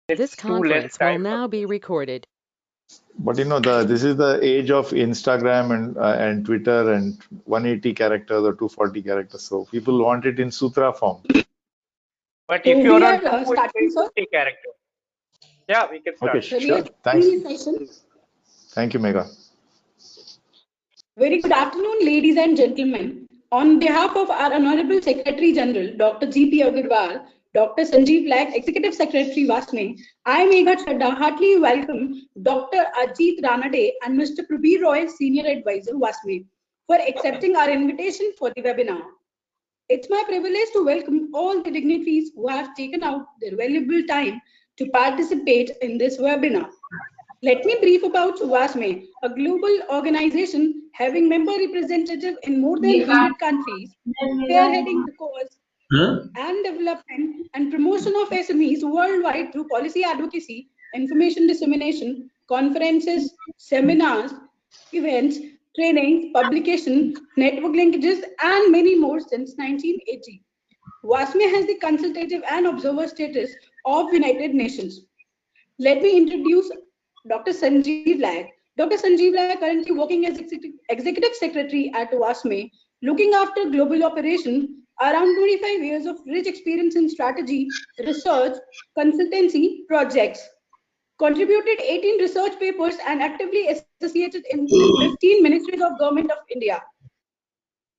This It's too less conference will time for now me. be recorded. But the this is the age of Instagram and Twitter and 180 characters or 240 characters. So people want it in sutra form. But if So you're we on are two, it starting, takes sir. 50 characters. Yeah, we can Okay, start. So we are sure. starting Thanks. the session. Thank you, Megha. Very good afternoon, ladies and gentlemen. On behalf of our Honorable Secretary General, Dr. G.P. Agarwal, Dr. Sanjeev Laik, Executive Secretary WASME, I, Megha Chadda, heartily welcome Dr. Ajit Ranade and Mr. Prabir Roy, Senior Advisor WASME, for accepting our invitation for the webinar. It's my privilege to welcome all the dignitaries who have taken out their valuable time to participate in this webinar. Let me brief about WASME, a global organization having member representatives in more than 100 countries, spearheading the cause and development and promotion of SMEs worldwide through policy advocacy, information dissemination, conferences, seminars, events, trainings, publication, network linkages, and many more since 1980. WASME has the consultative and observer status of United Nations. Let me introduce Dr. Sanjeev Laik. Dr. Sanjeev Laik currently working as Executive Secretary at WASME, looking after global operation, around 25 years of rich experience in strategy, research, consultancy, projects. Contributed 18 research papers and actively associated in 15 ministries of Government of India.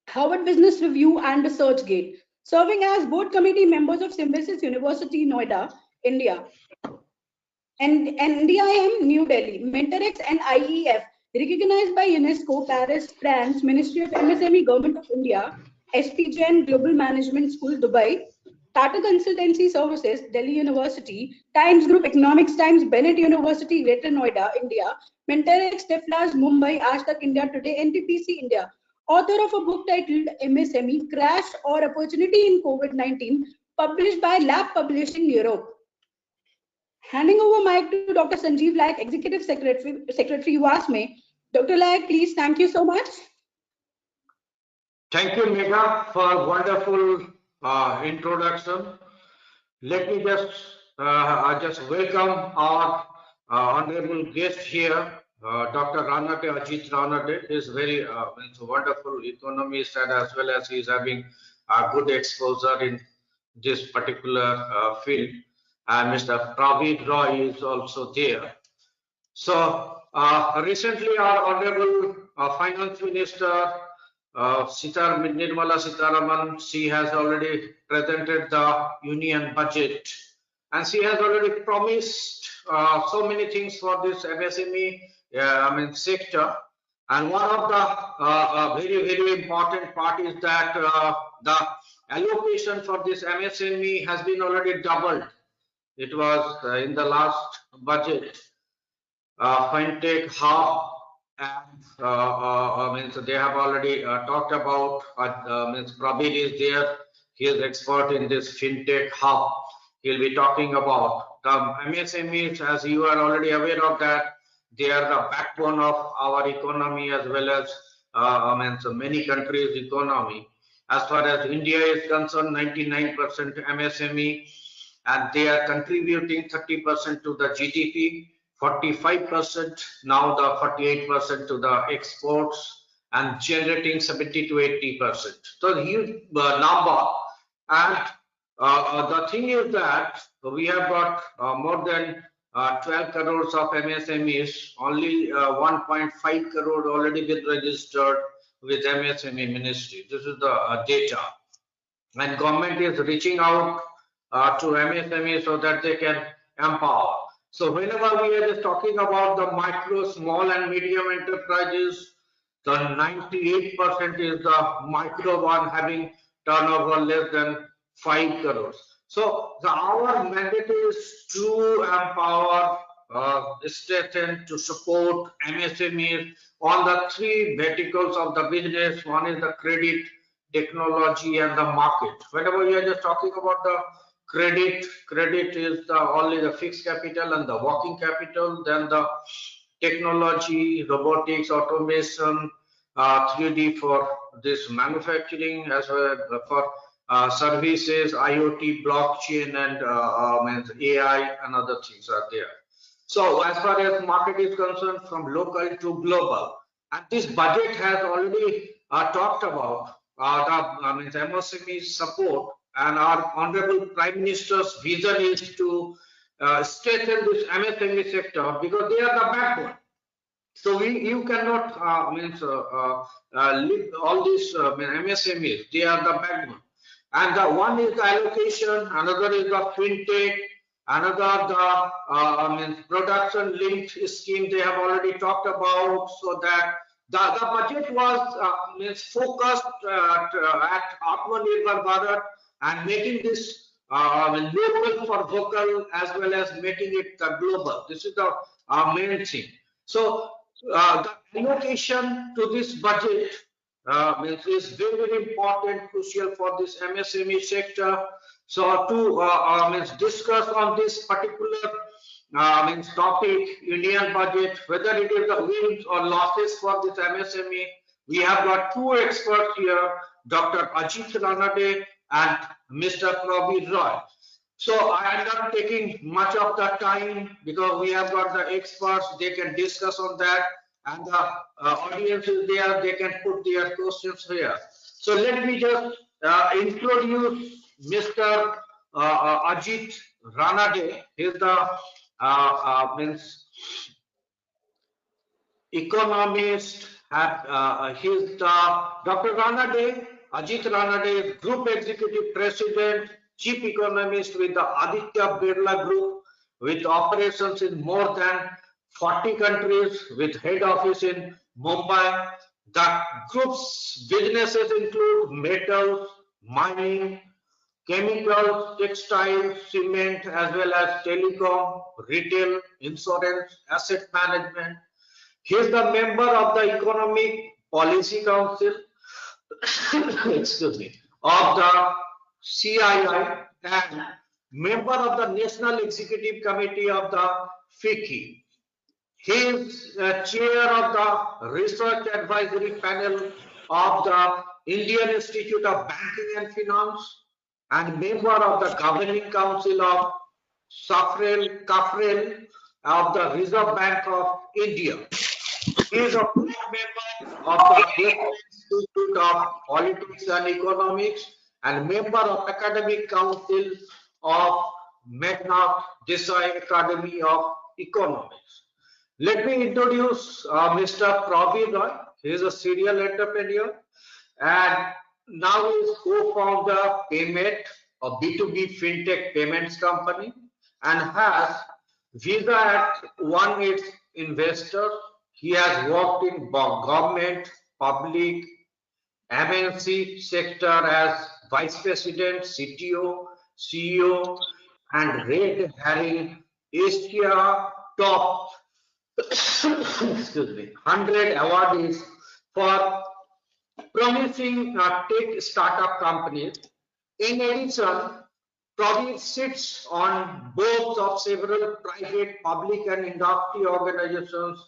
Harvard Business Review and ResearchGate, serving as board committee members of Symbiosis University, Noida, India, and NDIM New Delhi, Mentorex and IEF, recognized by UNESCO, Paris, France, Ministry of MSME, Government of India, SP Jain Global Management School, Dubai, Tata Consultancy Services, Delhi University, Times Group Economics Times, Bennett University, Greater Noida, India, Mentorex, Teflas, Mumbai, Ashtak India Today, NTPC India, author of a book titled MSME, Crash or Opportunity in COVID-19, published by Lab Publishing Europe. Handing over mic to Dr. Sanjeev Laik, Executive Secretary WASME. Dr. Laik, please, thank you so much. Thank you, Megha, for wonderful introduction. Let me just welcome our honorable guest here, Dr. Ranade, Ajit Ranade. He is very it's a wonderful economist, and as well as he is having good exposure in this particular field. And Mr. Praveer Roy is also there. So recently, our honorable finance minister Nirmala Sitharaman, she has already presented the union budget, and she has already promised so many things for this MSME, sector. And one of the very important part is that the allocation for this MSME has been already doubled. It was in the last budget. Fintech hub, and means they have already talked about means Prabir is there. He is expert in this fintech hub. He'll be talking about the MSMEs, as you are already aware of that. They are the backbone of our economy, as well as many countries' economy. As far as India is concerned, 99% MSME, and they are contributing 30% to the GDP, 45%, now the 48% to the exports, and generating 70 to 80%. So huge number. And the thing is that we have got more than 12 crores of MSMEs, only 1.5 crore already been registered with MSME ministry. This is the data. And government is reaching out to MSME so that they can empower. So whenever we are just talking about the micro, small and medium enterprises, the 98% is the micro one having turnover less than 5 crores. So our mandate is to empower, strengthen, to support MSMEs on the three verticals of the business. One is the credit, technology, and the market. Whenever we are just talking about the credit is only the fixed capital and the working capital. Then the technology, robotics, automation, 3D for this manufacturing, as well as for services, IoT, blockchain, and means AI and other things are there. So as far as market is concerned, from local to global, and this budget has already talked about the MSME support, and our Honorable Prime Minister's vision is to strengthen this MSME sector because they are the backbone. So you cannot leave all these MSMEs. They are the backbone. And the one is the allocation, another is the fintech, another the production linked scheme they have already talked about. So that the budget was focused at Atmanirbhar Bharat and making this local for vocal as well as making it global. This is the main thing. So the allocation to this budget is very, very important, crucial for this MSME sector. So to discuss on this particular topic, Union budget, whether it is the wins or losses for this MSME, we have got two experts here, Dr. Ajit Ranade and Mr. Prabir Roy. So I am not taking much of the time because we have got the experts, they can discuss on that, and the audience is there, they can put their questions here. So let me just introduce Mr. Ajit Ranade. He is the economist. He's the Dr. Ranade. Ajit Ranade is Group Executive President, Chief Economist with the Aditya Birla Group, with operations in more than 40 countries, with head office in Mumbai. The group's businesses include metals, mining, chemicals, textiles, cement, as well as telecom, retail, insurance, asset management. He is the member of the Economic Policy Council excuse me, of the CII and member of the National Executive Committee of the FICCI. He is chair of the Research Advisory Panel of the Indian Institute of Banking and Finance and member of the Governing Council of CAFREL of the Reserve Bank of India. He is a full member of the National Institute of Politics and Economics and member of Academic Council of Meghnad Desai Academy of Economics. Let me introduce Mr. Prabir Roy. He is a serial entrepreneur and now is co-founder Paymet, a B2B fintech payments company, and has visa at 1/8 investor. He has worked in government, public, MNC sector as vice president, CTO, CEO, and red herring Asia top excuse me, 100 awardees for promising tech startup companies. In addition, Prabir sits on boards of several private, public, and industry organizations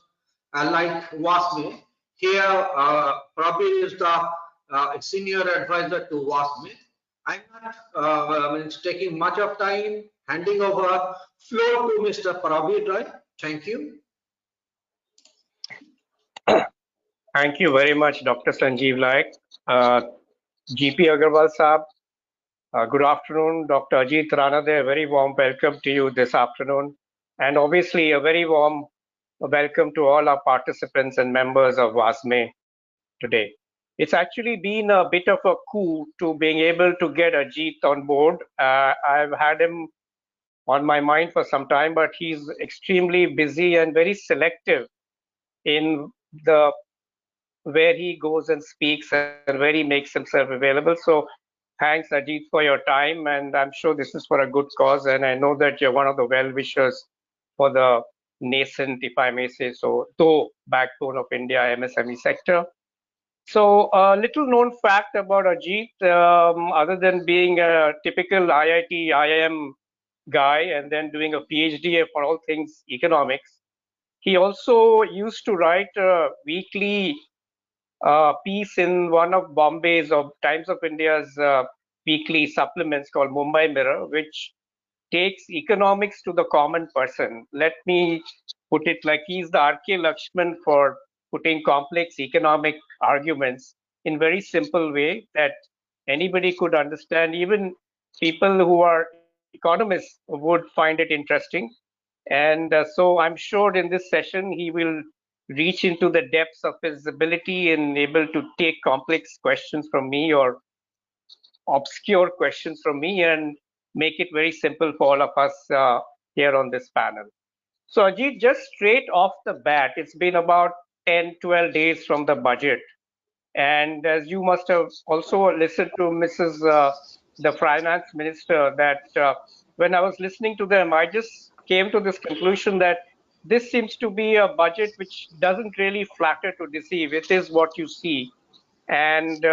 like WASME. Here, Prabir is the senior advisor to WASME. I'm not taking much of time, handing over floor to Mr. Prabir Roy. Thank you. Thank you very much, Dr. Sanjeev Laik. GP Agarwal Saab, good afternoon. Dr. Ajit Ranade, a very warm welcome to you this afternoon. And obviously a very warm welcome to all our participants and members of WASME today. It's actually been a bit of a coup to being able to get Ajit on board. I've had him on my mind for some time, but he's extremely busy and very selective in the where he goes and speaks and where he makes himself available. So thanks, Ajit, for your time. And I'm sure this is for a good cause. And I know that you're one of the well-wishers for the nascent, if I may say so, though backbone of India MSME sector. So a little known fact about Ajit, other than being a typical IIT, IIM guy and then doing a PhD for all things economics, he also used to write a weekly piece in one of Bombay's or Times of India's weekly supplements called Mumbai Mirror, which takes economics to the common person. Let me put it like he's the R.K. Lakshman for putting complex economic arguments in very simple way that anybody could understand. Even people who are economists would find it interesting. And so I'm sure in this session, he will reach into the depths of his ability and able to take complex questions from me or obscure questions from me and make it very simple for all of us here on this panel. So Ajit, just straight off the bat, it's been about 10, 12 days from the budget. And as you must have also listened to the finance minister, that when I was listening to them, I just came to this conclusion that this seems to be a budget which doesn't really flatter to deceive. It is what you see. And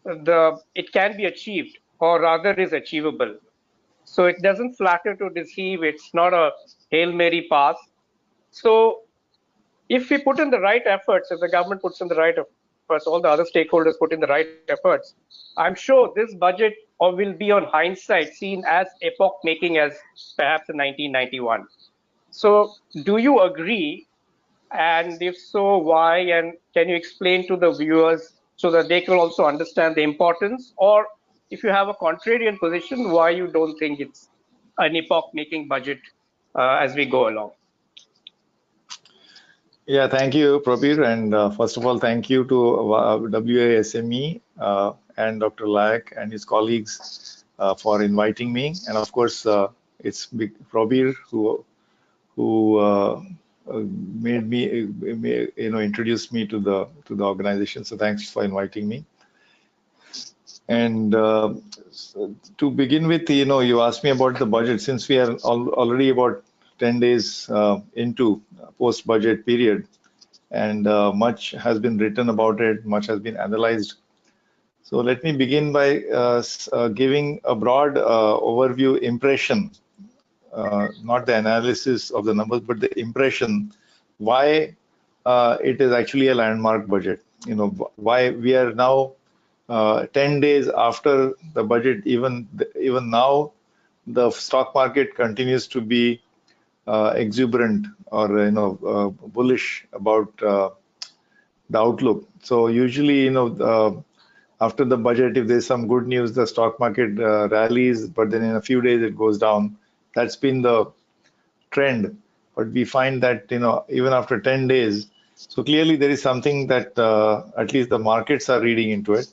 it can be achieved, or rather is achievable. So it doesn't flatter to deceive. It's not a Hail Mary pass. So if we put in the right efforts, if the government puts in the right efforts, all the other stakeholders put in the right efforts, I'm sure this budget will be on hindsight seen as epoch-making as perhaps in 1991. So do you agree? And if so, why? And can you explain to the viewers so that they can also understand the importance? Or if you have a contrarian position, why you don't think it's an epoch-making budget as we go along? Yeah, thank you, Prabir. And first of all, thank you to WASME and Dr. Laik and his colleagues for inviting me. And of course, it's Prabir who made me, introduced me to the organization. So thanks for inviting me. And to begin with, you asked me about the budget. Since we are already about 10 days into post-budget period, and much has been written about it, much has been analyzed. So let me begin by giving a broad overview impression, not the analysis of the numbers, but the impression why it is actually a landmark budget. Why we are now 10 days after the budget, even now, the stock market continues to be exuberant or bullish about the outlook. So usually, after the budget, if there's some good news, the stock market rallies, but then in a few days it goes down. That's been the trend. But we find that even after 10 days, so clearly there is something that at least the markets are reading into it.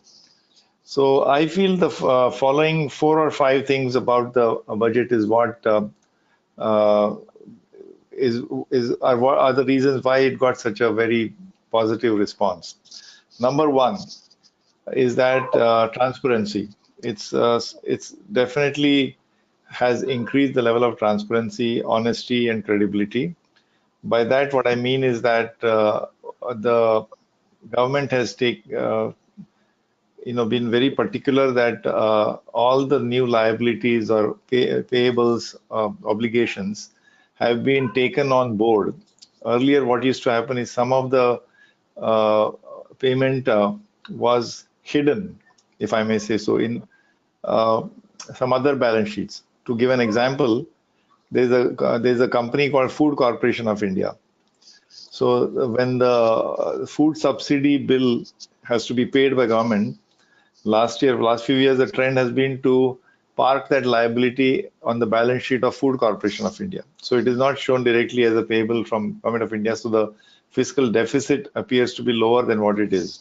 So I feel the following 4 or 5 things about the budget is what are the reasons why it got such a very positive response. Number 1 is that transparency. It's definitely has increased the level of transparency, honesty, and credibility. By that, what I mean is that the government has been very particular that all the new liabilities or payables, obligations have been taken on board. Earlier, what used to happen is some of the payment was hidden, if I may say so, in some other balance sheets. To give an example, there's a company called Food Corporation of India. So when the food subsidy bill has to be paid by government, last few years, the trend has been to park that liability on the balance sheet of Food Corporation of India. So it is not shown directly as a payable from Government of India. So the fiscal deficit appears to be lower than what it is.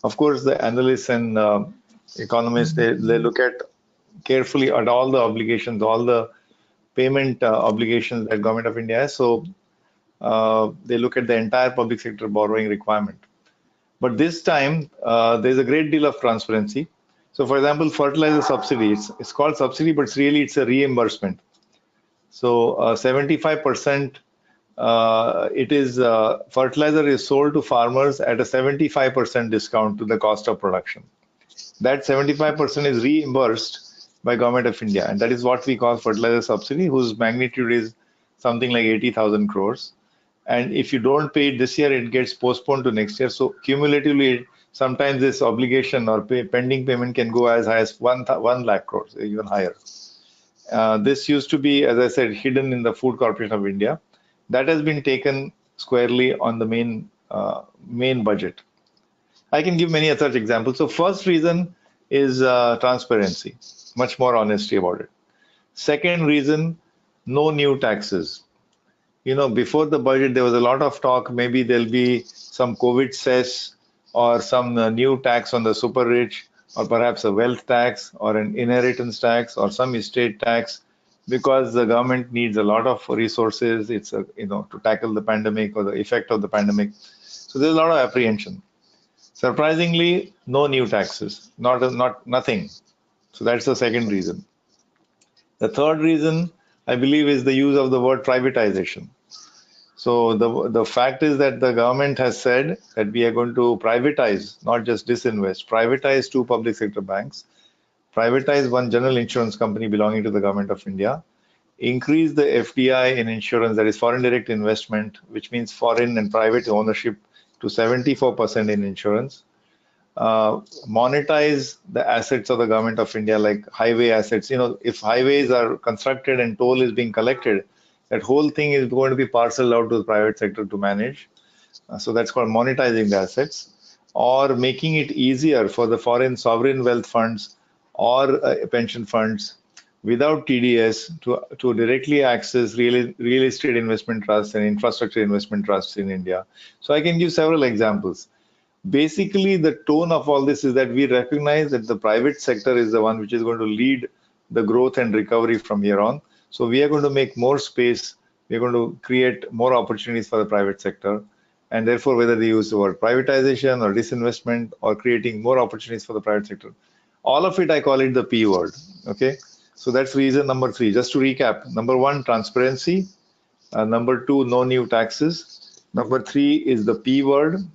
Of course, the analysts and economists, they look at carefully at all the obligations, all the payment obligations that Government of India has. So they look at the entire public sector borrowing requirement. But this time, there's a great deal of transparency. So for example, fertilizer subsidy, it's called subsidy, but it's a reimbursement. So 75%, it is fertilizer is sold to farmers at a 75% discount to the cost of production. That 75% is reimbursed by Government of India, and that is what we call fertilizer subsidy, whose magnitude is something like 80,000 crores. And if you don't pay it this year, it gets postponed to next year. So cumulatively, sometimes this obligation or pending payment can go as high as 1 lakh crores, even higher. This used to be, as I said, hidden in the Food Corporation of India. That has been taken squarely on the main budget. I can give many such examples. So first reason is transparency, much more honesty about it. Second reason, no new taxes. Before the budget, there was a lot of talk. Maybe there'll be some COVID cess or some new tax on the super rich, or perhaps a wealth tax or an inheritance tax or some estate tax, because the government needs a lot of resources. It's to tackle the pandemic or the effect of the pandemic. So there's a lot of apprehension. Surprisingly, no new taxes, nothing. So that's the second reason. The third reason, I believe, is the use of the word privatization. So the fact is that the government has said that we are going to privatize, not just disinvest, privatize 2 public sector banks, privatize 1 general insurance company belonging to the government of India, increase the FDI in insurance, that is foreign direct investment, which means foreign and private ownership, to 74% in insurance, monetize the assets of the government of India, like highway assets. If highways are constructed and toll is being collected, that whole thing is going to be parceled out to the private sector to manage. So that's called monetizing the assets, or making it easier for the foreign sovereign wealth funds or pension funds without TDS to directly access real estate investment trusts and infrastructure investment trusts in India. So I can give several examples. Basically, the tone of all this is that we recognize that the private sector is the one which is going to lead the growth and recovery from here on. So we are going to make more space. We're going to create more opportunities for the private sector. And therefore, whether they use the word privatization or disinvestment or creating more opportunities for the private sector, all of it, I call it the P word. Okay. So that's reason number 3. Just to recap, number 1, transparency. Number 2, no new taxes. Number 3 is the P word.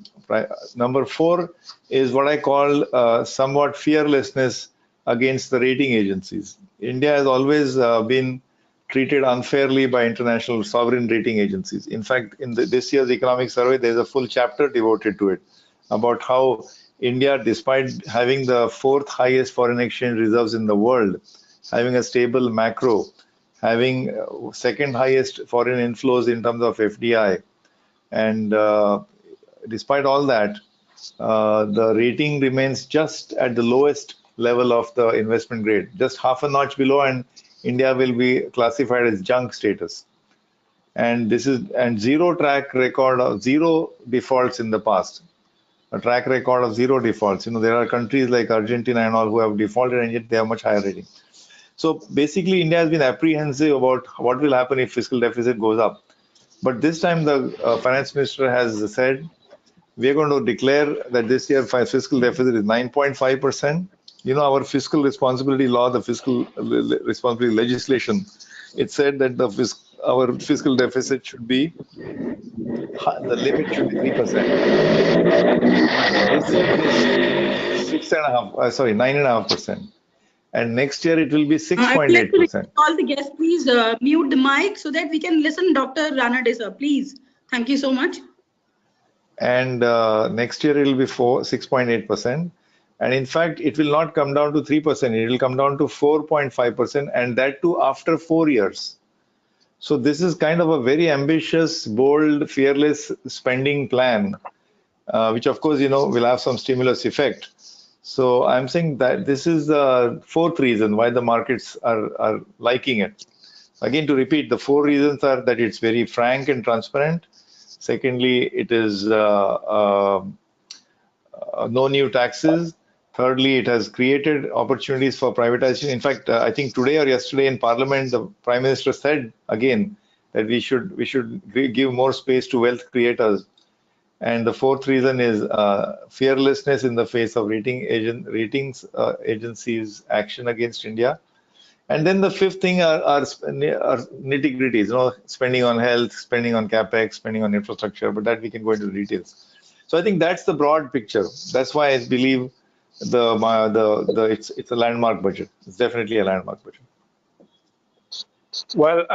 Number 4 is what I call somewhat fearlessness against the rating agencies. India has always been treated unfairly by international sovereign rating agencies. In fact, in this year's economic survey, there's a full chapter devoted to it about how India, despite having the 4th highest foreign exchange reserves in the world, having a stable macro, having 2nd highest foreign inflows in terms of FDI, and despite all that, the rating remains just at the lowest level of the investment grade, just half a notch below, and India will be classified as junk status. And zero track record of zero defaults in the past. A track record of zero defaults. There are countries like Argentina and all who have defaulted, and yet they have much higher rating. So basically, India has been apprehensive about what will happen if fiscal deficit goes up. But this time, the finance minister has said, we are going to declare that this year fiscal deficit is 9.5%. Our fiscal responsibility law, the fiscal responsibility legislation, it said that our fiscal deficit should be, the limit should be 3%. This year it is 9.5%. And next year it will be 6.8%. I would like to request all the guests, please mute the mic so that we can listen Dr. Ranade sir, please. Thank you so much. And next year it will be 6.8%. And in fact, it will not come down to 3%. It will come down to 4.5%, and that too after 4 years. So this is kind of a very ambitious, bold, fearless spending plan, which of course, will have some stimulus effect. So I'm saying that this is the 4th reason why the markets are liking it. Again, to repeat, the 4 reasons are that it's very frank and transparent. Secondly, it is no new taxes. Thirdly, it has created opportunities for privatization. In fact, I think today or yesterday in Parliament, the Prime Minister said again that we should give more space to wealth creators. And the 4th reason is fearlessness in the face of ratings agencies' action against India. And then the 5th thing are nitty-gritties, spending on health, spending on capex, spending on infrastructure, but that we can go into the details. So I think that's the broad picture. That's why I believe it's a landmark budget. It's definitely a landmark budget. Well,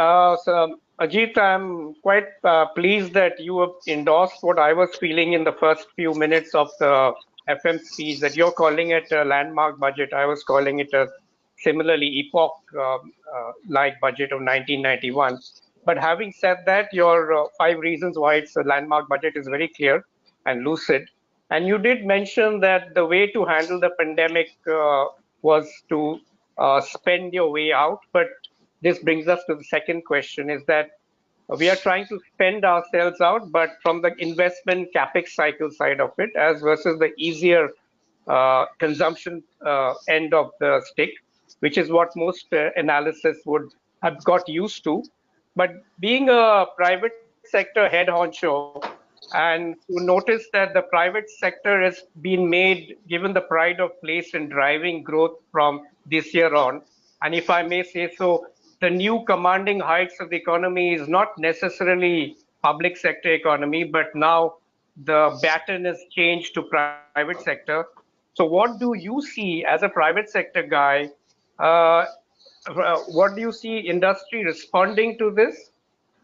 so Ajit, I'm quite pleased that you have endorsed what I was feeling in the first few minutes of the FM speech that you're calling it a landmark budget. I was calling it a similarly epoch-like budget of 1991. But having said that, your 5 reasons why it's a landmark budget is very clear and lucid. And you did mention that the way to handle the pandemic was to spend your way out. But this brings us to the second question: is that we are trying to spend ourselves out, but from the investment capex cycle side of it, as versus the easier consumption end of the stick, which is what most analysis would have got used to. But being a private sector head honcho, and to notice that the private sector has been made, given the pride of place in driving growth from this year on. And if I may say so, the new commanding heights of the economy is not necessarily public sector economy, but now the baton is changed to private sector. So what do you see as a private sector guy? What do you see industry responding to this?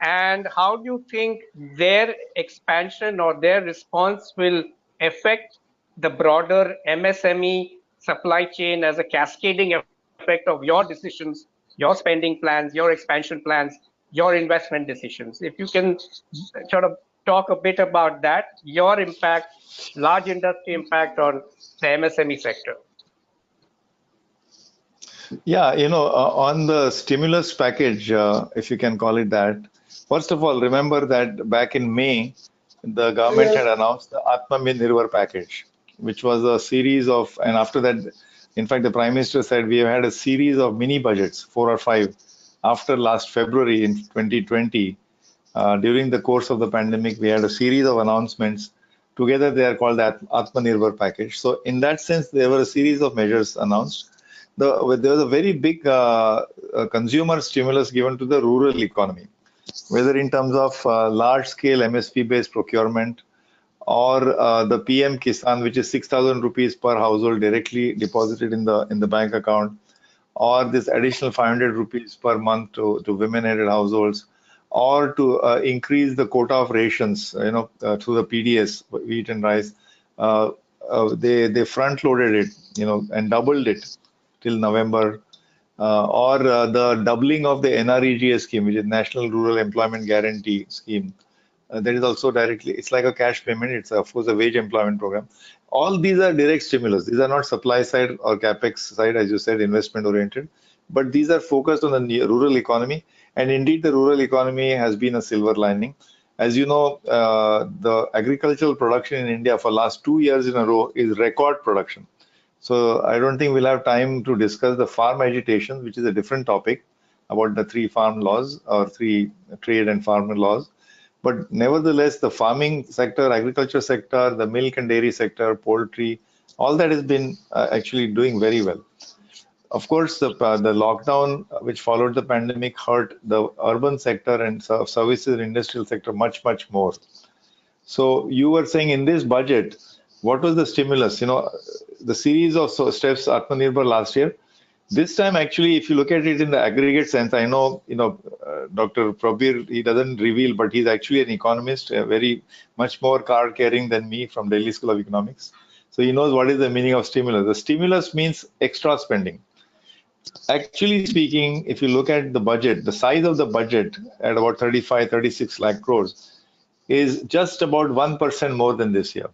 And how do you think their expansion or their response will affect the broader MSME supply chain as a cascading effect of your decisions, your spending plans, your expansion plans, your investment decisions? If you can sort of talk a bit about that, your impact, large industry impact on the MSME sector. Yeah, on the stimulus package, if you can call it that, first of all, remember that back in May, the government had announced the Atmanirbhar package, which was a series of, and after that, in fact, the Prime Minister said we have had a series of mini budgets, 4 or 5, after last February in 2020. During the course of the pandemic, we had a series of announcements. Together, they are called the Atmanirbhar package. So, in that sense, there were a series of measures announced. There was a very big consumer stimulus given to the rural economy, whether in terms of large-scale MSP-based procurement or the PM Kisan, which is 6,000 rupees per household directly deposited in the bank account, or this additional 500 rupees per month to women-headed households, or to increase the quota of rations, through the PDS, wheat and rice. They front-loaded it, and doubled it till November, or the doubling of the NREGA scheme, which is National Rural Employment Guarantee Scheme. That is also directly, it's like a cash payment. It's of course a wage employment program. All these are direct stimulus. These are not supply side or capex side, as you said, investment oriented, but these are focused on the rural economy. And indeed, the rural economy has been a silver lining. As you know, the agricultural production in India for last 2 years in a row is record production. So I don't think we'll have time to discuss the farm agitation, which is a different topic about the 3 farm laws or 3 trade and farmer laws. But nevertheless, the farming sector, agriculture sector, the milk and dairy sector, poultry, all that has been actually doing very well. Of course, the lockdown which followed the pandemic hurt the urban sector and services and industrial sector much, much more. So you were saying in this budget, what was the stimulus? The series of steps Atmanirbhar last year. This time, actually, if you look at it in the aggregate sense, I know, Dr. Prabir, he doesn't reveal, but he's actually an economist, very much more card-carrying than me from Delhi School of Economics. So he knows what is the meaning of stimulus. The stimulus means extra spending. Actually speaking, if you look at the budget, the size of the budget at about 35-36 lakh crores is just about 1% more than this year.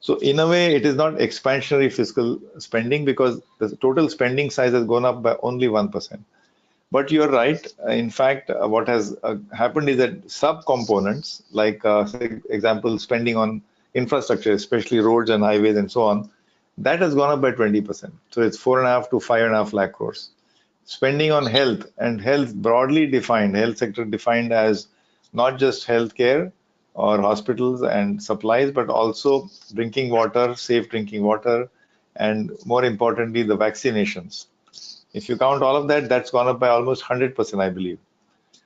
So in a way, it is not expansionary fiscal spending because the total spending size has gone up by only 1%. But you're right. In fact, what has happened is that sub-components, like, for example, spending on infrastructure, especially roads and highways and so on, that has gone up by 20%. So it's 4.5 to 5.5 lakh crores. Spending on health, and health broadly defined, health sector defined as not just healthcare or hospitals and supplies, but also drinking water, safe drinking water, and more importantly, the vaccinations. If you count all of that, that's gone up by almost 100%, I believe.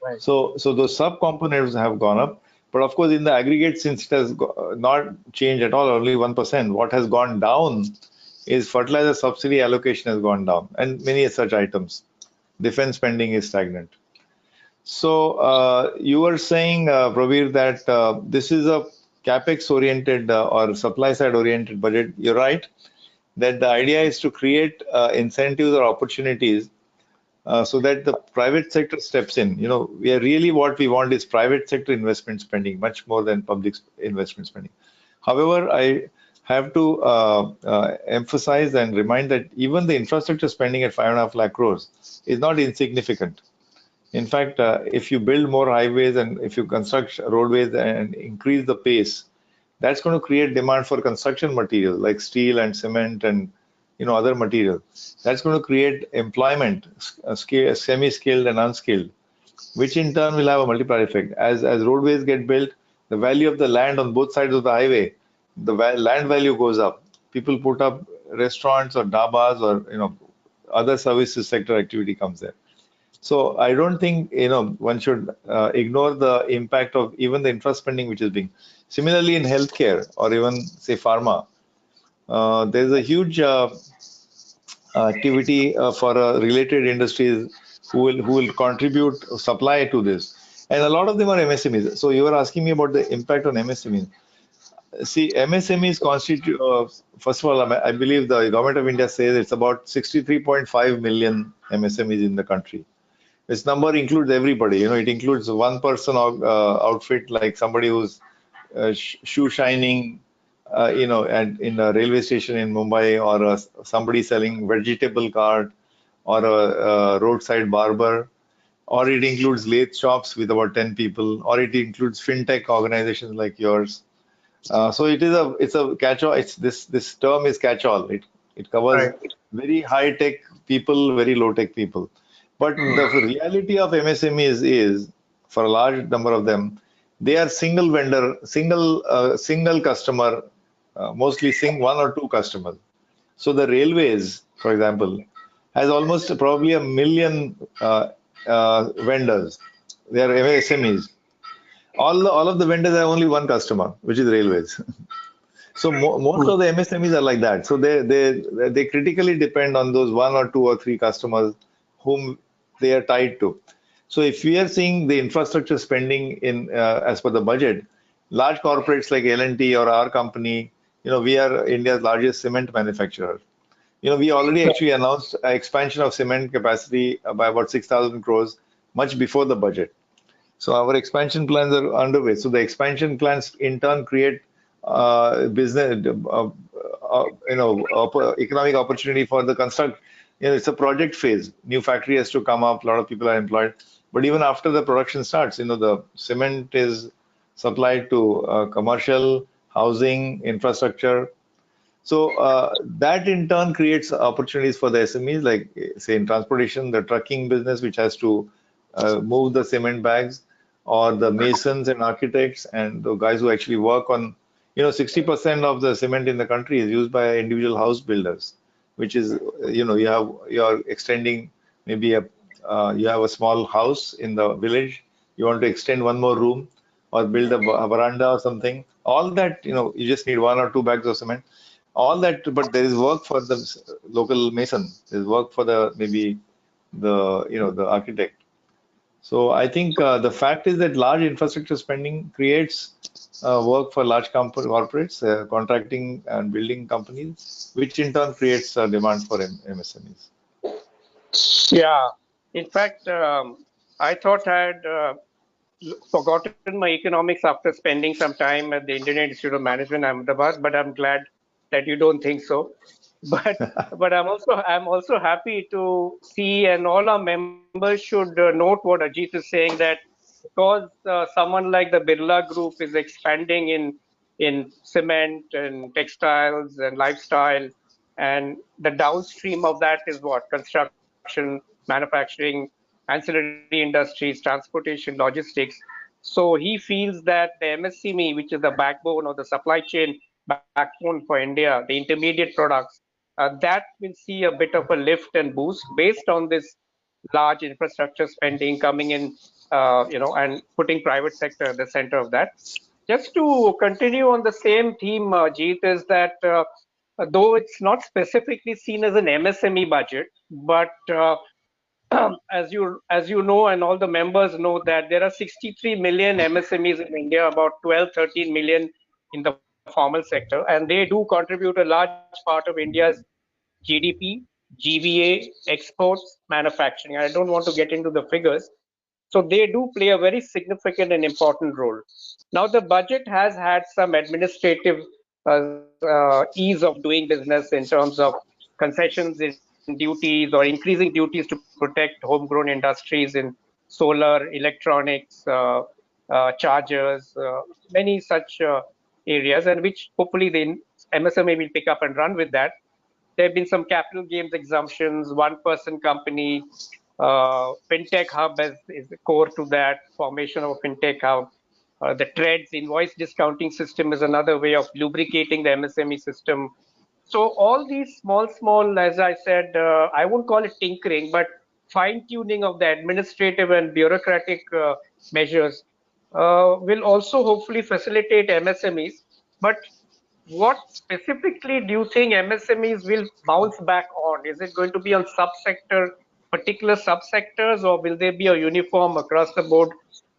Right. So those sub-components have gone up. But of course, in the aggregate, since it has not changed at all, only 1%, what has gone down is fertilizer subsidy allocation has gone down, and many such items. Defense spending is stagnant. So you were saying, Prabir, that this is a capex oriented or supply side oriented budget, you're right that the idea is to create incentives or opportunities so that the private sector steps in. We are really what we want is private sector investment spending much more than public investment spending. However, I have to emphasize and remind that even the infrastructure spending at 5.5 lakh crores is not insignificant. In fact, if you build more highways and if you construct roadways and increase the pace, that's going to create demand for construction materials like steel and cement and other material. That's going to create employment, semi-skilled and unskilled, which in turn will have a multiplier effect. As roadways get built, the value of the land on both sides of the highway, the land value goes up. People put up restaurants or dabas or other services sector activity comes there. So I don't think one should ignore the impact of even the infra spending which is being. Similarly, in healthcare or even say pharma, there's a huge activity for related industries who will contribute supply to this, and a lot of them are MSMEs. So you were asking me about the impact on MSMEs. See, MSMEs constitute, first of all, I believe the government of India says it's about 63.5 million MSMEs in the country. This number includes everybody. It includes one person outfit like somebody who's shoe shining, and in a railway station in Mumbai, or somebody selling vegetable cart, or a roadside barber, or it includes lathe shops with about 10 people, or it includes fintech organizations like yours. So it's a catch-all. This term is catch-all. It covers very high-tech people, very low-tech people. But the reality of MSMEs is, for a large number of them, they are single vendor, single customer, mostly one or two customers. So the railways, for example, has almost probably 1 million vendors. They are MSMEs. All of the vendors have only one customer, which is railways. So most of the MSMEs are like that. So they critically depend on those one or two or three customers whom they are tied to. So if we are seeing the infrastructure spending in as per the budget, large corporates like L&T or our company, we are India's largest cement manufacturer. We already actually announced an expansion of cement capacity by about 6,000 crores much before the budget. So our expansion plans are underway. So the expansion plans in turn create business, economic opportunity for the construct. It's a project phase. New factory has to come up. A lot of people are employed. But even after the production starts, the cement is supplied to commercial, housing, infrastructure. So that in turn creates opportunities for the SMEs, like say in transportation, the trucking business, which has to move the cement bags, or the masons and architects and the guys who actually work on, 60% of the cement in the country is used by individual house builders, which is, you're extending maybe you have a small house in the village, you want to extend one more room or build a veranda or something. All that, you just need one or two bags of cement. All that, but there is work for the local mason. There's work for maybe the architect. So I think the fact is that large infrastructure spending creates work for large corporates, contracting and building companies, which in turn creates demand for MSMEs. Yeah, in fact, I thought I had forgotten my economics after spending some time at the Indian Institute of Management, Ahmedabad, but I'm glad that you don't think so. But I'm also happy to see, and all our members should note what Ajit is saying, that because someone like the Birla Group is expanding in cement and textiles and lifestyle, and the downstream of that is what? Construction, manufacturing, ancillary industries, transportation, logistics. So he feels that the MSME, which is the backbone of the supply chain backbone for India, the intermediate products, that will see a bit of a lift and boost based on this large infrastructure spending coming in, and putting private sector at the center of that. Just to continue on the same theme, Jeet, is that though it's not specifically seen as an MSME budget, but as you know, and all the members know, that there are 63 million MSMEs in India, about 12, 13 million in the formal sector, and they do contribute a large part of India's GDP, GVA, exports, manufacturing. I don't want to get into the figures. So they do play a very significant and important role. Now, the budget has had some administrative ease of doing business in terms of concessions in duties or increasing duties to protect homegrown industries in solar, electronics, chargers, many such areas, and which hopefully the MSME will pick up and run with that. There have been some capital gains exemptions, one-person company, fintech hub is the core to that formation of a fintech hub. The TREADS invoice discounting system is another way of lubricating the MSME system. So all these small, as I said, I won't call it tinkering, but fine tuning of the administrative and bureaucratic measures will also hopefully facilitate MSMEs. But what specifically do you think MSMEs will bounce back on? Is it going to be on particular subsectors, or will there be a uniform across the board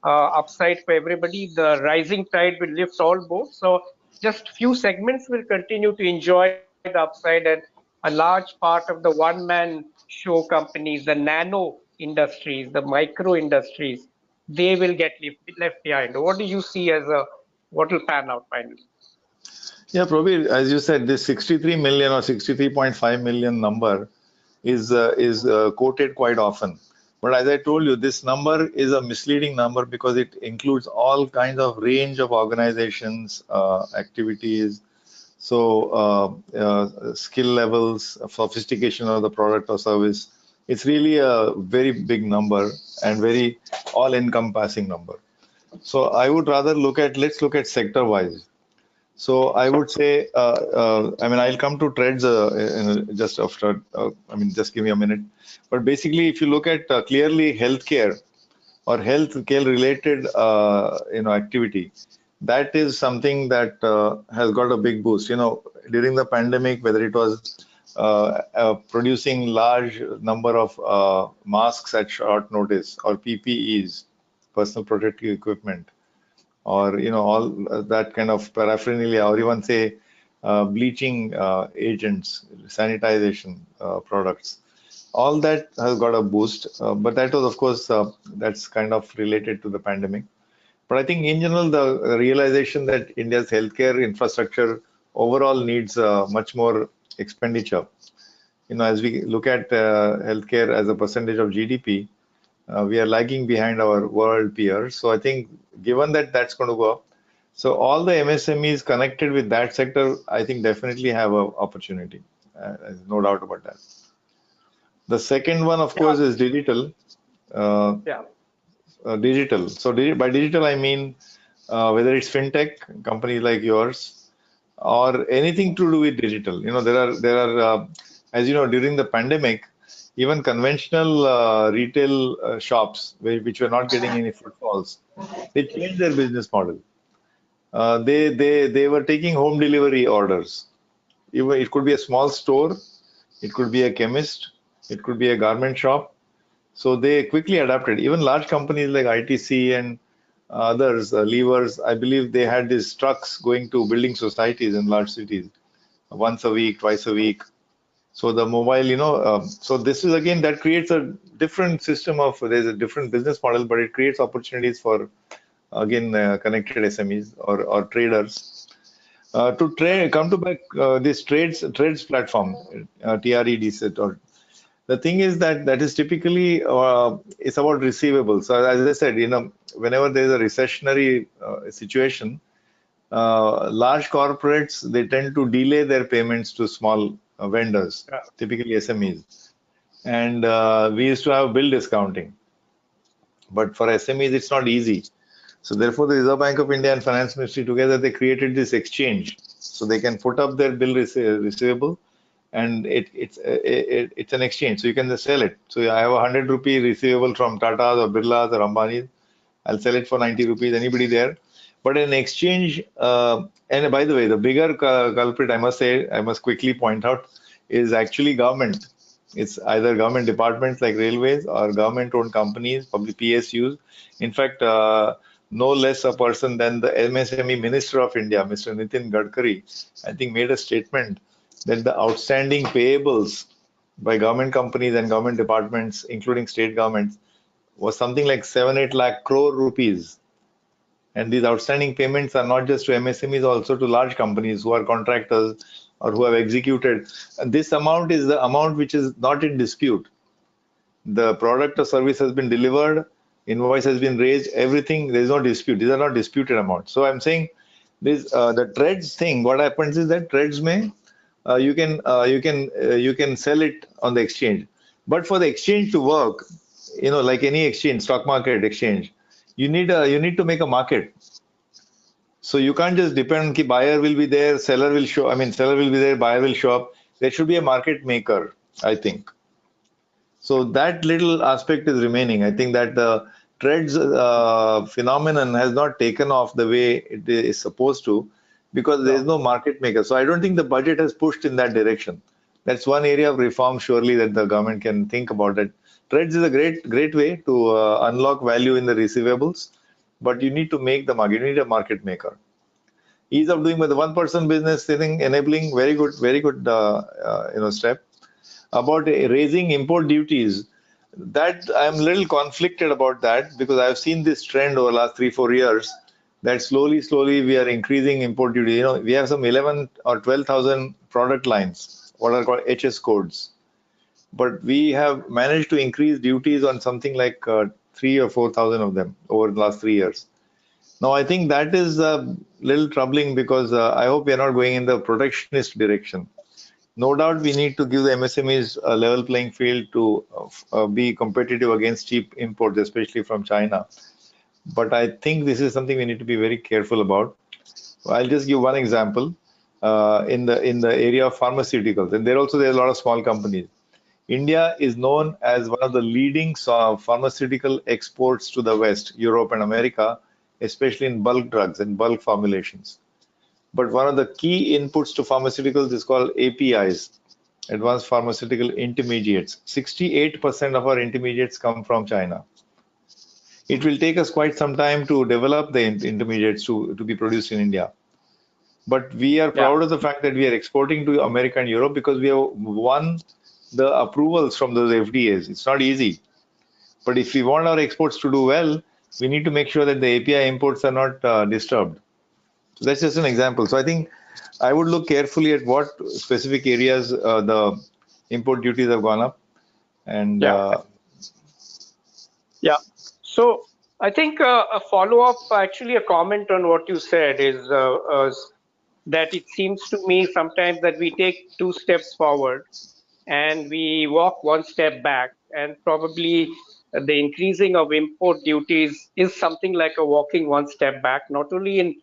upside for everybody? The rising tide will lift all boats. So just few segments will continue to enjoy the upside, and a large part of the one-man show companies, the nano industries, the micro industries, they will get left behind. What do you see as what will pan out finally? Yeah, probably, as you said, this 63 million or 63.5 million number is quoted quite often. But as I told you, this number is a misleading number because it includes all kinds of range of organizations, activities, so skill levels, sophistication of the product or service. It's really a very big number and very all-encompassing number. So I would rather let's look at sector-wise. So I would say, I mean, I'll come to TREADS just after, just give me a minute. But basically, if you look at clearly healthcare or healthcare related, activity, that is something that has got a big boost. During the pandemic, whether it was producing large number of masks at short notice or PPEs, personal protective equipment, or all that kind of paraphernalia, or even say bleaching agents, sanitization products, all that has got a boost. But that was, of course, that's kind of related to the pandemic. But I think in general, the realization that India's healthcare infrastructure overall needs much more expenditure. As we look at healthcare as a percentage of GDP, we are lagging behind our world peers. So I think given that that's going to go up, so all the MSMEs connected with that sector, I think definitely have an opportunity. No doubt about that. The second one, of course, is digital. Digital. So by digital, I mean whether it's fintech, companies like yours, or anything to do with digital. There are as you know, during the pandemic, even conventional retail shops, which were not getting any footfalls, they changed their business model. They were taking home delivery orders. It could be a small store, it could be a chemist, it could be a garment shop. So they quickly adapted. Even large companies like ITC and others, Levers, I believe they had these trucks going to building societies in large cities once a week, twice a week. So the mobile, so this is again, that creates a different system there's a different business model, but it creates opportunities for, again, connected SMEs or traders. Come to back this TREADS platform, TREDS, or the thing is that is typically, it's about receivables. So as I said, whenever there's a recessionary situation, large corporates, they tend to delay their payments to small vendors, typically SMEs. And we used to have bill discounting. But for SMEs, it's not easy. So therefore, the Reserve Bank of India and Finance Ministry together, they created this exchange. So they can put up their bill receivable, and it's an exchange. So you can just sell it. So I have a 100 rupee receivable from Tata's or Birla's or Ambani's. I'll sell it for 90 rupees. Anybody there? But in exchange, and by the way, the bigger culprit, I must quickly point out, is actually government. It's either government departments like railways or government-owned companies, public PSUs. In fact, no less a person than the MSME Minister of India, Mr. Nitin Gadkari, I think made a statement that the outstanding payables by government companies and government departments, including state governments, was something like 7-8 lakh crore rupees. And these outstanding payments are not just to MSMEs, also to large companies who are contractors or who have executed. And this amount is the amount which is not in dispute. The product or service has been delivered, invoice has been raised, everything, there is no dispute. These are not disputed amounts. So I'm saying this the TREDS thing, what happens is that TREDS may you can sell it on the exchange. But for the exchange to work, like any exchange, stock market exchange, you need to make a market. So you can't just depend on buyer will be there, seller will show. I mean, seller will be there, buyer will show up. There should be a market maker, I think. So that little aspect is remaining. I think that the TREDS phenomenon has not taken off the way it is supposed to because there is no market maker. So I don't think the budget has pushed in that direction. That's one area of reform surely that the government can think about. That TREDS is a great way to unlock value in the receivables, but you need to make the market. You need a market maker. Ease of doing with the one-person business, I think enabling very good step. About raising import duties, that I'm a little conflicted about that because I've seen this trend over the last 3-4 years that slowly we are increasing import duty. We have some 11 or 12,000 product lines, what are called HS codes, but we have managed to increase duties on something like 3 or 4,000 of them over the last 3 years. Now, I think that is a little troubling because I hope we are not going in the protectionist direction. No doubt we need to give the MSMEs a level playing field to be competitive against cheap imports, especially from China. But I think this is something we need to be very careful about. I'll just give one example in the area of pharmaceuticals, and there's a lot of small companies. India is known as one of the leading pharmaceutical exports to the West, Europe and America, especially in bulk drugs and bulk formulations. But one of the key inputs to pharmaceuticals is called APIs, advanced pharmaceutical intermediates. 68% of our intermediates come from China. It will take us quite some time to develop the intermediates to be produced in India. But we are proud of the fact that we are exporting to America and Europe because we have won the approvals from those FDAs. It's not easy. But if we want our exports to do well, we need to make sure that the API imports are not disturbed. So that's just an example. So I think I would look carefully at what specific areas the import duties have gone up. And So I think a follow-up, actually a comment on what you said is that it seems to me sometimes that we take 2 steps forward and we walk 1 step back, and probably the increasing of import duties is something like a walking 1 step back, not only in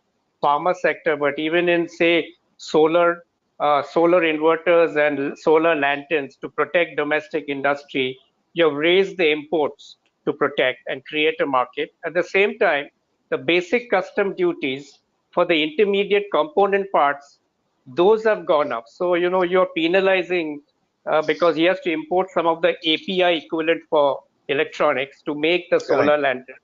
pharma sector, but even in, say, solar inverters and solar lanterns to protect domestic industry. You have raised the imports to protect and create a market. At the same time, the basic custom duties for the intermediate component parts, those have gone up. So, you're penalizing because he has to import some of the API equivalent for electronics to make the solar lantern.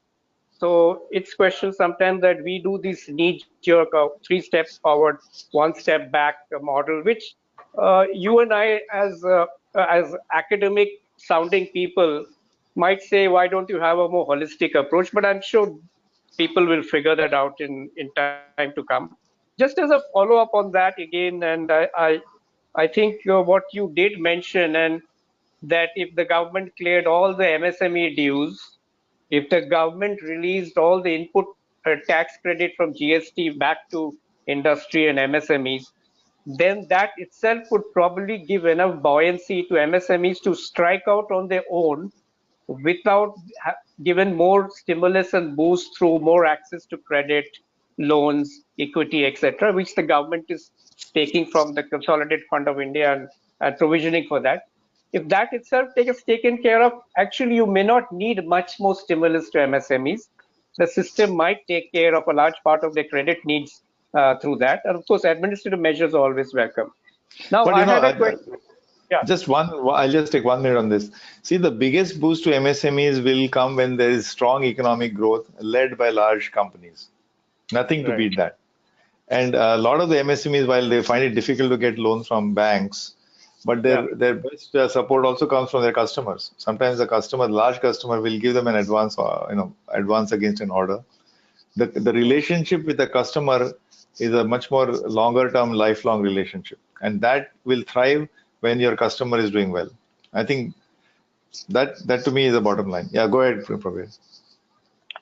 So it's question sometimes that we do this knee-jerk 3 steps forward, 1 step back model, which you and I, as academic sounding people, might say, why don't you have a more holistic approach? But I'm sure people will figure that out in time to come. Just as a follow-up on that again, and I think what you did mention, and that if the government cleared all the MSME dues, if the government released all the input tax credit from GST back to industry and MSMEs, then that itself would probably give enough buoyancy to MSMEs to strike out on their own without given more stimulus and boost through more access to credit, loans, equity, etc., which the government is taking from the Consolidated Fund of India and provisioning for that. If that itself is taken care of, actually you may not need much more stimulus to MSMEs. The system might take care of a large part of their credit needs through that. And of course, administrative measures are always welcome. Now, but I had a question. Yeah, I'll just take 1 minute on this. See, the biggest boost to MSMEs will come when there is strong economic growth led by large companies. Nothing to right. beat that. And a lot of the MSMEs, while they find it difficult to get loans from banks, but Yeah, their best support also comes from their customers. Sometimes the customer, large customer, will give them an advance, advance against an order. The relationship with the customer is a much more longer term, lifelong relationship, and that will thrive when your customer is doing well. I think that to me is the bottom line. Yeah, go ahead, Prabir.